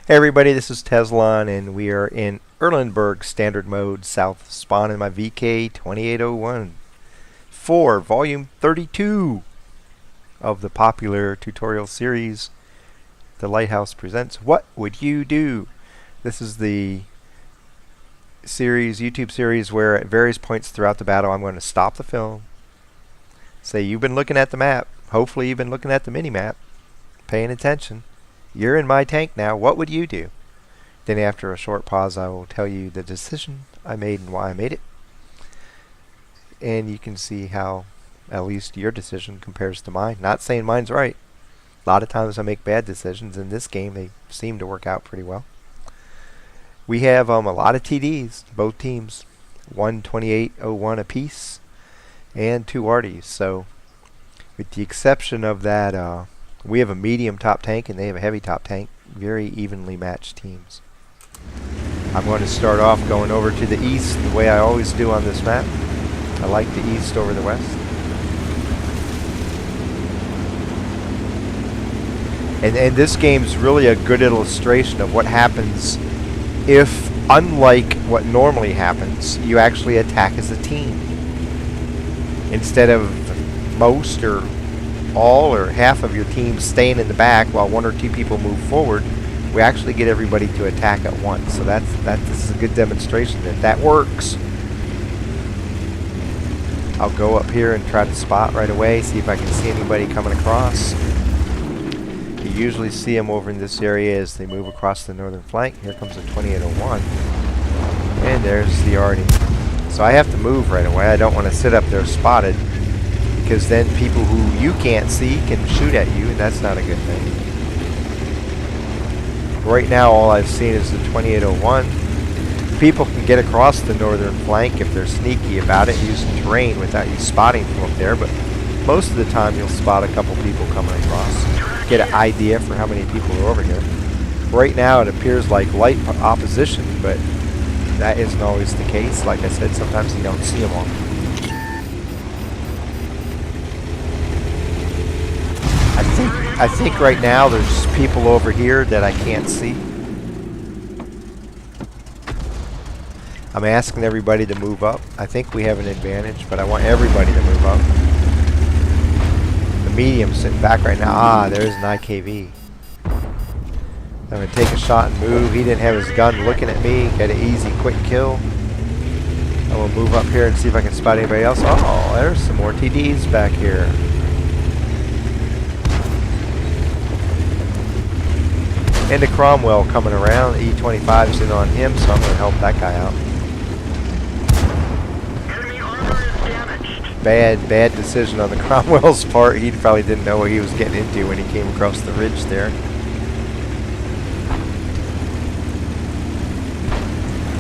Hey everybody, this is Teslon, and we are in Erlenberg standard mode, south spawn in my VK 2801 for volume 32 of the popular tutorial series, The Lighthouse Presents What Would You Do? This is the YouTube series where at various points throughout the battle I'm going to stop the film, say you've been looking at the map, hopefully you've been looking at the mini-map, paying attention. You're in my tank now. What would you do? Then after a short pause, I will tell you the decision I made and why I made it. And you can see how at least your decision compares to mine. Not saying mine's right. A lot of times I make bad decisions. In this game, they seem to work out pretty well. We have a lot of TDs, both teams. 128.01 apiece and 2 Arties. So with the exception of that, we have a medium top tank and they have a heavy top tank. Very evenly matched teams. I'm going to start off going over to the east the way I always do on this map. I like the east over the west. And this game's really a good illustration of what happens if, unlike what normally happens, you actually attack as a team. Instead of most or all or half of your team staying in the back while 1 or 2 people move forward, we actually get everybody to attack at once. So this is a good demonstration that works. I'll go up here and try to spot right away, see if I can see anybody coming across. You usually see them over in this area as they move across the northern flank. Here comes a 2801, and there's the Artie. So I have to move right away. I don't want to sit up there spotted, because then people who you can't see can shoot at you, and that's not a good thing. Right now all I've seen is the 2801. People can get across the northern flank if they're sneaky about it, using terrain without you spotting from up there, but most of the time you'll spot a couple people coming across. Get an idea for how many people are over here. Right now it appears like light opposition, but that isn't always the case. Like I said, sometimes you don't see them all. I think right now there's people over here that I can't see. I'm asking everybody to move up. I think we have an advantage, but I want everybody to move up. The medium's sitting back right now. Ah, there's an IKV. I'm going to take a shot and move. He didn't have his gun looking at me. Got an easy, quick kill. I will move up here and see if I can spot anybody else. Oh, there's some more TDs back here. And the Cromwell coming around. E25's in on him, so I'm going to help that guy out. Enemy armor is damaged. Bad decision on the Cromwell's part. He probably didn't know what he was getting into when he came across the ridge there.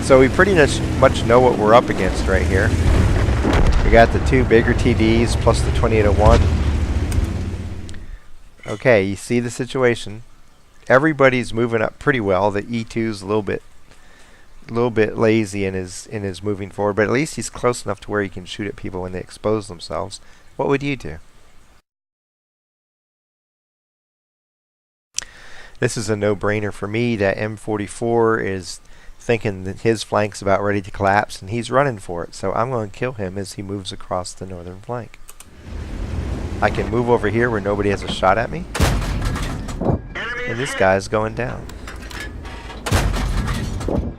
So we pretty much know what we're up against right here. We got the 2 bigger TDs plus the 2801. Okay, you see the situation. Everybody's moving up pretty well. The E2's a little bit lazy in his moving forward, but at least he's close enough to where he can shoot at people when they expose themselves. What would you do? This is a no-brainer for me. That M44 is thinking that his flank's about ready to collapse, and he's running for it. So I'm going to kill him as he moves across the northern flank. I can move over here where nobody has a shot at me. And this guy's going down.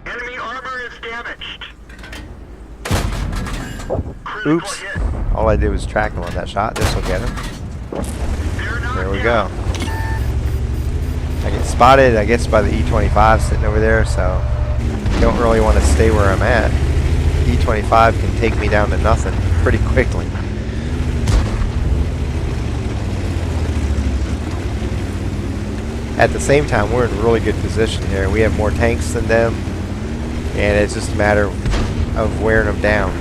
Enemy armor is damaged. Oops. All I did was track him on that shot. This will get him. There we go. I get spotted, I guess, by the E25 sitting over there, so I don't really want to stay where I'm at. E25 can take me down to nothing pretty quickly. At the same time, we're in a really good position here. We have more tanks than them, and it's just a matter of wearing them down.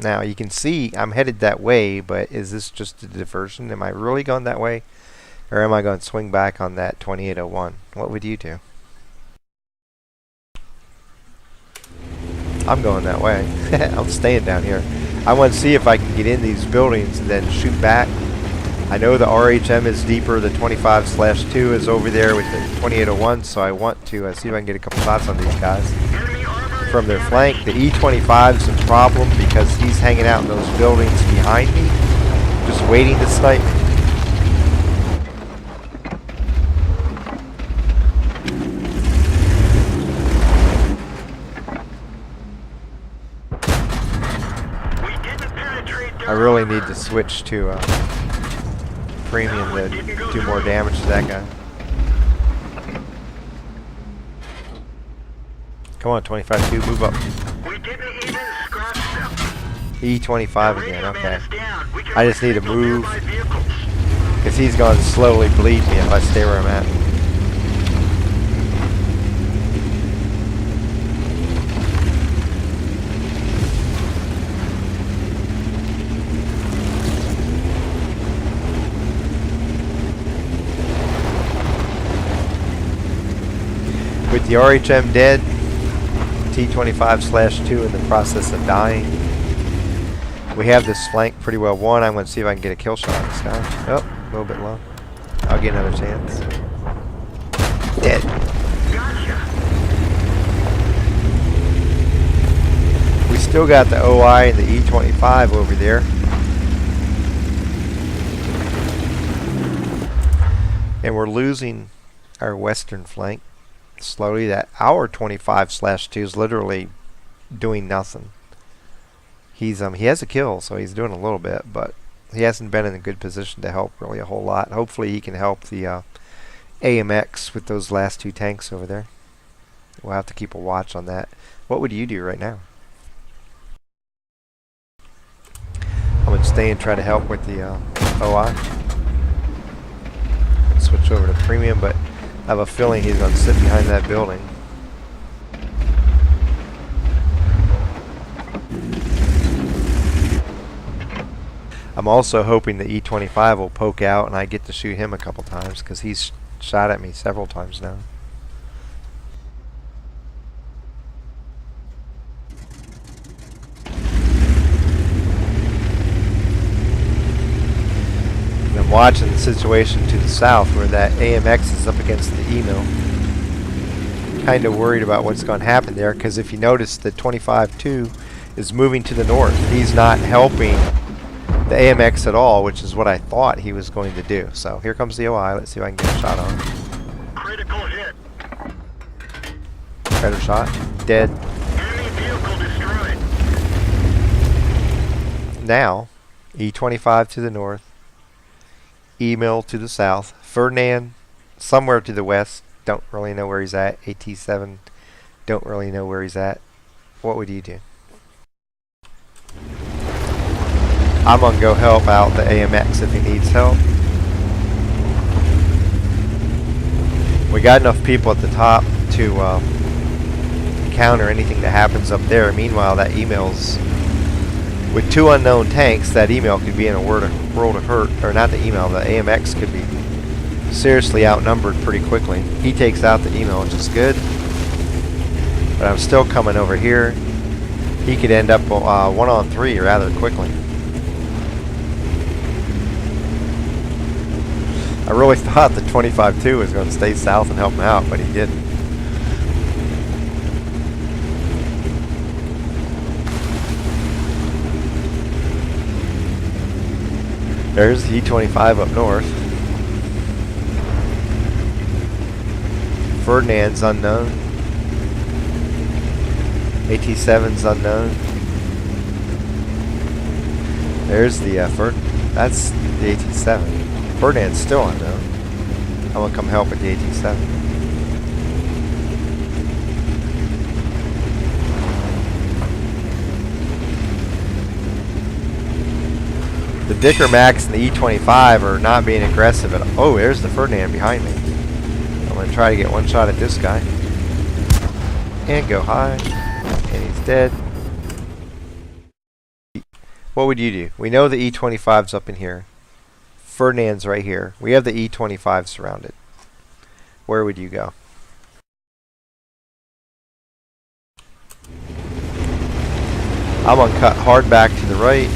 Now, you can see I'm headed that way, but is this just a diversion? Am I really going that way? Or am I going to swing back on that 2801? What would you do? I'm going that way. I'm staying down here. I want to see if I can get in these buildings and then shoot back I know the RHM is deeper. The 25/2 is over there with the 2801, so I want to see if I can get a couple shots on these guys from their flank. The E25 is a problem because he's hanging out in those buildings behind me, just waiting to snipe me. I really need to switch to premium to do more damage to that guy. Come on, 25-2, move up. We didn't even scratch them. E25 again, Radio okay. man is down. We can I just need to signal move nearby vehicles. because he's going to slowly bleed me if I stay where I'm at. With the RHM dead, T25/2 in the process of dying. We have this flank pretty well won. I'm going to see if I can get a kill shot on this guy. Oh, a little bit low. I'll get another chance. Dead. Gotcha. We still got the OI and the E25 over there. And we're losing our western flank slowly. That our 25/2 is literally doing nothing. He has a kill, so he's doing a little bit, but he hasn't been in a good position to help really a whole lot. Hopefully he can help the AMX with those last two tanks over there. We'll have to keep a watch on that. What would you do right now? I'm going to stay and try to help with the OI. Switch over to premium, but I have a feeling he's going to sit behind that building. I'm also hoping the E25 will poke out and I get to shoot him a couple times because he's shot at me several times now. And I'm watching the situation to the south where that AMX is up against the email. Kind of worried about what's going to happen there because if you notice the 25-2 is moving to the north. He's not helping the AMX at all, which is what I thought he was going to do. So here comes the OI. Let's see if I can get a shot on him. Critical hit. Better shot. Dead. Enemy vehicle destroyed. Now, E25 to the north. Email to the south. Ferdinand somewhere to the west. Don't really know where he's at. AT7. Don't really know where he's at. What would you do? I'm going to go help out the AMX if he needs help. We got enough people at the top to counter anything that happens up there. Meanwhile, that email's with two unknown tanks. That email could be in a world of hurt, or not the email. The AMX could be seriously outnumbered pretty quickly. He takes out the email, which is good. But I'm still coming over here. He could end up 1-on-3 rather quickly. I really thought the 25-2 was going to stay south and help him out, but he didn't. There's the E25 up north. Ferdinand's unknown. AT7's unknown. There's the that's the AT7. Ferdinand's still unknown. I'm going to come help with the AT7. The Dicker Max and the E25 are not being aggressive at all. Oh, there's the Ferdinand behind me. I'm going to try to get one shot at this guy. And go high. And he's dead. What would you do? We know the E25's up in here. Ferdinand's right here. We have the E25 surrounded. Where would you go? I'm going to cut hard back to the right.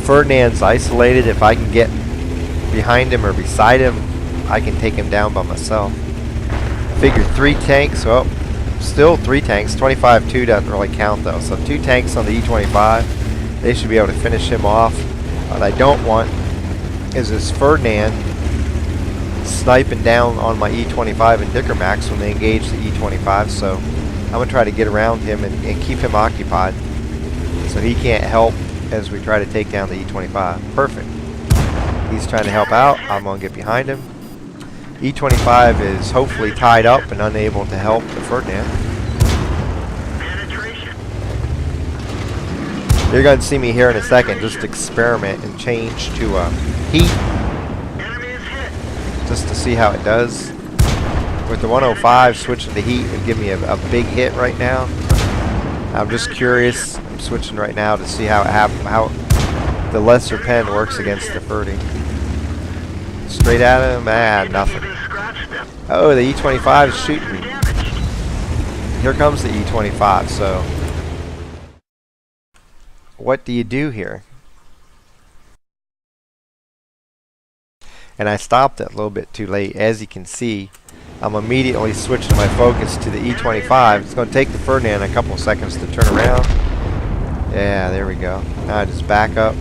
Ferdinand's isolated. If I can get behind him or beside him, I can take him down by myself. Figure 3 tanks. Well, still 3 tanks. 25-2 doesn't really count though. So 2 tanks on the E25. They should be able to finish him off. What I don't want is this Ferdinand sniping down on my E25 and Dicker Max when they engage the E25. So I'm going to try to get around him and keep him occupied so he can't help as we try to take down the E25. Perfect. He's trying to help out. I'm going to get behind him. E25 is hopefully tied up and unable to help the Ferdinand. You're going to see me here in a second just experiment and change to heat just to see how it does. With the 105, switching to heat would give me a big hit right now. I'm just curious. I'm switching right now to see how the lesser pen works against the 30. Straight at him, nothing. Oh, the E25 is shooting me. Here comes the E25, so what do you do here? And I stopped it a little bit too late. As you can see, I'm immediately switching my focus to the E25. It's going to take the Ferdinand a couple of seconds to turn around. Yeah, there we go. Now I just back up,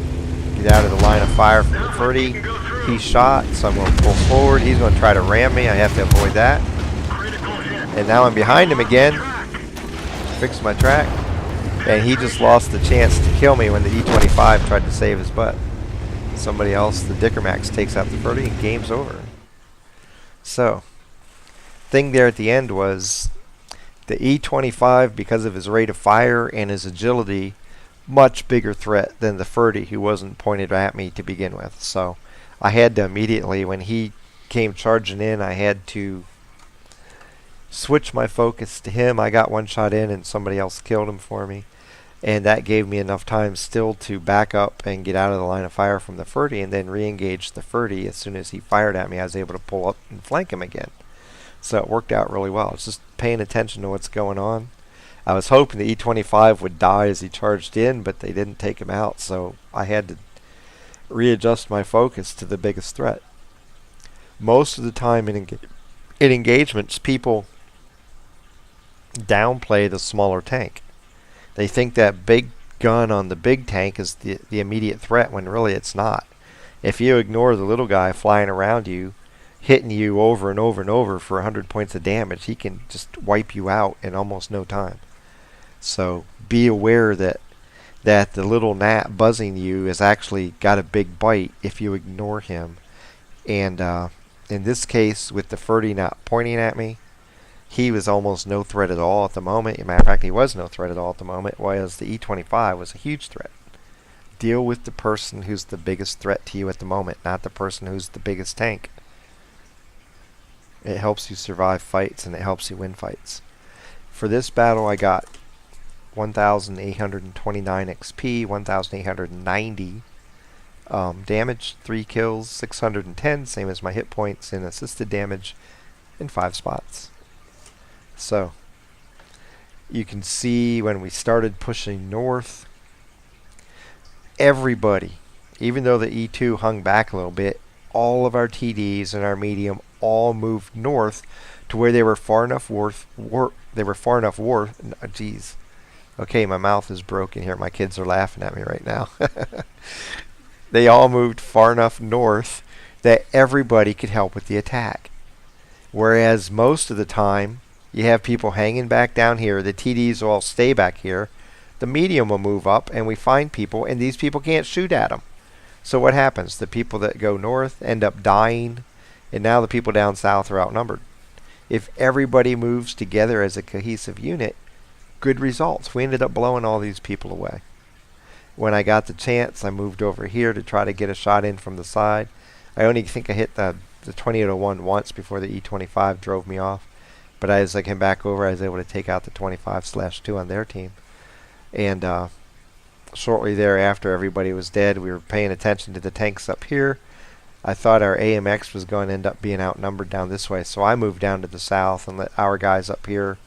get out of the line of fire from the 30. He's shot, so I'm going to pull forward. He's going to try to ram me. I have to avoid that. And now I'm behind him again. Fix my track. And he just lost the chance to kill me when the E25 tried to save his butt. Somebody else, the Dicker Max, takes out the 30 and game's over. So, thing there at the end was the E25, because of his rate of fire and his agility, much bigger threat than the 30, who wasn't pointed at me to begin with. So I had to immediately, when he came charging in, I had to switch my focus to him. I got one shot in and somebody else killed him for me. And that gave me enough time still to back up and get out of the line of fire from the 30 and then re-engage the 30. As soon as he fired at me, I was able to pull up and flank him again. So it worked out really well. It's just paying attention to what's going on. I was hoping the E25 would die as he charged in, but they didn't take him out, so I had to readjust my focus to the biggest threat. Most of the time in engagements, people downplay the smaller tank. They think that big gun on the big tank is the immediate threat, when really it's not. If you ignore the little guy flying around you, hitting you over and over and over for 100 points of damage, he can just wipe you out in almost no time. So be aware that the little gnat buzzing you has actually got a big bite if you ignore him. And in this case, with the 30 not pointing at me, he was almost no threat at all at the moment. As a matter of fact, he was no threat at all at the moment, whereas the E25 was a huge threat. Deal with the person who's the biggest threat to you at the moment, not the person who's the biggest tank. It helps you survive fights and it helps you win fights. For this battle, I got 1,829 XP, 1,890 damage, 3 kills, 610, same as my hit points, and assisted damage in 5 spots. So, you can see when we started pushing north, everybody, even though the E2 hung back a little bit, all of our TDs and our medium all moved north to where they were far enough geez. Okay, my mouth is broken here. My kids are laughing at me right now. They all moved far enough north that everybody could help with the attack. Whereas most of the time, you have people hanging back down here. The TDs will all stay back here. The medium will move up, and we find people, and these people can't shoot at them. So what happens? The people that go north end up dying, and now the people down south are outnumbered. If everybody moves together as a cohesive unit, good results. We ended up blowing all these people away. When I got the chance, I moved over here to try to get a shot in from the side. I only think I hit the 2801 once before the E25 drove me off. But as I came back over, I was able to take out the 25/2 on their team. And shortly thereafter, everybody was dead. We were paying attention to the tanks up here. I thought our AMX was going to end up being outnumbered down this way, so I moved down to the south and let our guys up here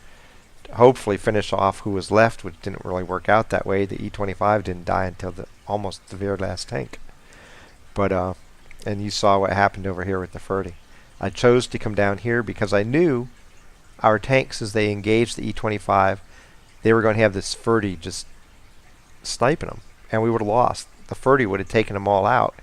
hopefully finish off who was left, which didn't really work out that way. The E-25 didn't die until almost the very last tank. But and you saw what happened over here with the 30. I chose to come down here because I knew our tanks, as they engaged the E-25, they were going to have this 30 just sniping them, and we would have lost. The 30 would have taken them all out.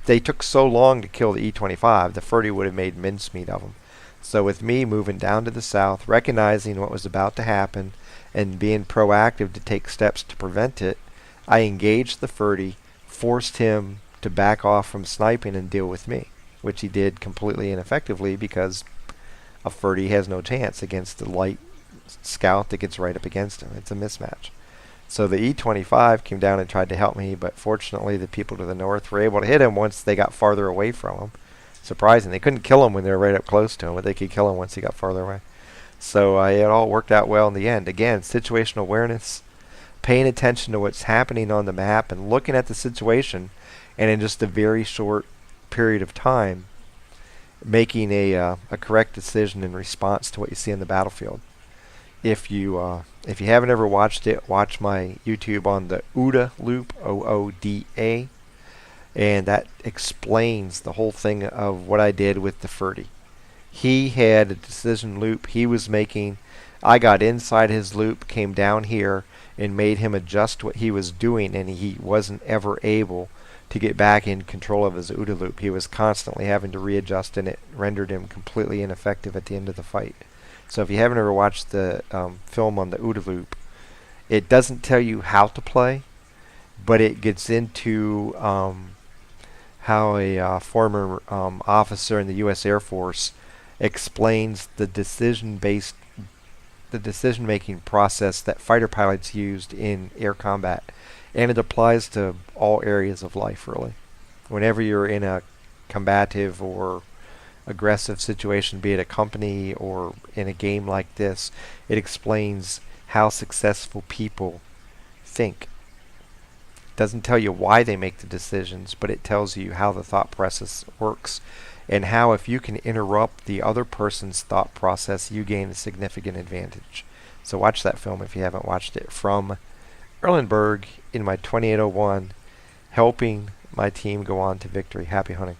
They took so long to kill the E-25, the 30 would have made mincemeat of them. So with me moving down to the south, recognizing what was about to happen, and being proactive to take steps to prevent it, I engaged the 30, forced him to back off from sniping and deal with me, which he did completely ineffectively because a 30 has no chance against the light scout that gets right up against him. It's a mismatch. So the E-25 came down and tried to help me, but fortunately the people to the north were able to hit him once they got farther away from him. Surprising. They couldn't kill him when they were right up close to him, but they could kill him once he got farther away. So it all worked out well in the end. Again, situational awareness, paying attention to what's happening on the map and looking at the situation, and in just a very short period of time, making a correct decision in response to what you see on the battlefield. If you haven't ever watched it, watch my YouTube on the OODA loop, OODA, and that explains the whole thing of what I did with the 30. He had a decision loop he was making. I got inside his loop, came down here, and made him adjust what he was doing, and he wasn't ever able to get back in control of his OODA loop. He was constantly having to readjust, and it rendered him completely ineffective at the end of the fight. So if you haven't ever watched the film on the OODA loop, it doesn't tell you how to play, but it gets into how a former officer in the U.S. Air Force explains the decision-making process that fighter pilots used in air combat, and it applies to all areas of life, really. Whenever you're in a combative or aggressive situation, be it a company or in a game like this, it explains how successful people think. It doesn't tell you why they make the decisions, but it tells you how the thought process works, and how if you can interrupt the other person's thought process, you gain a significant advantage. So watch that film if you haven't watched it, from Erlenberg in my 2801, helping my team go on to victory. Happy hunting.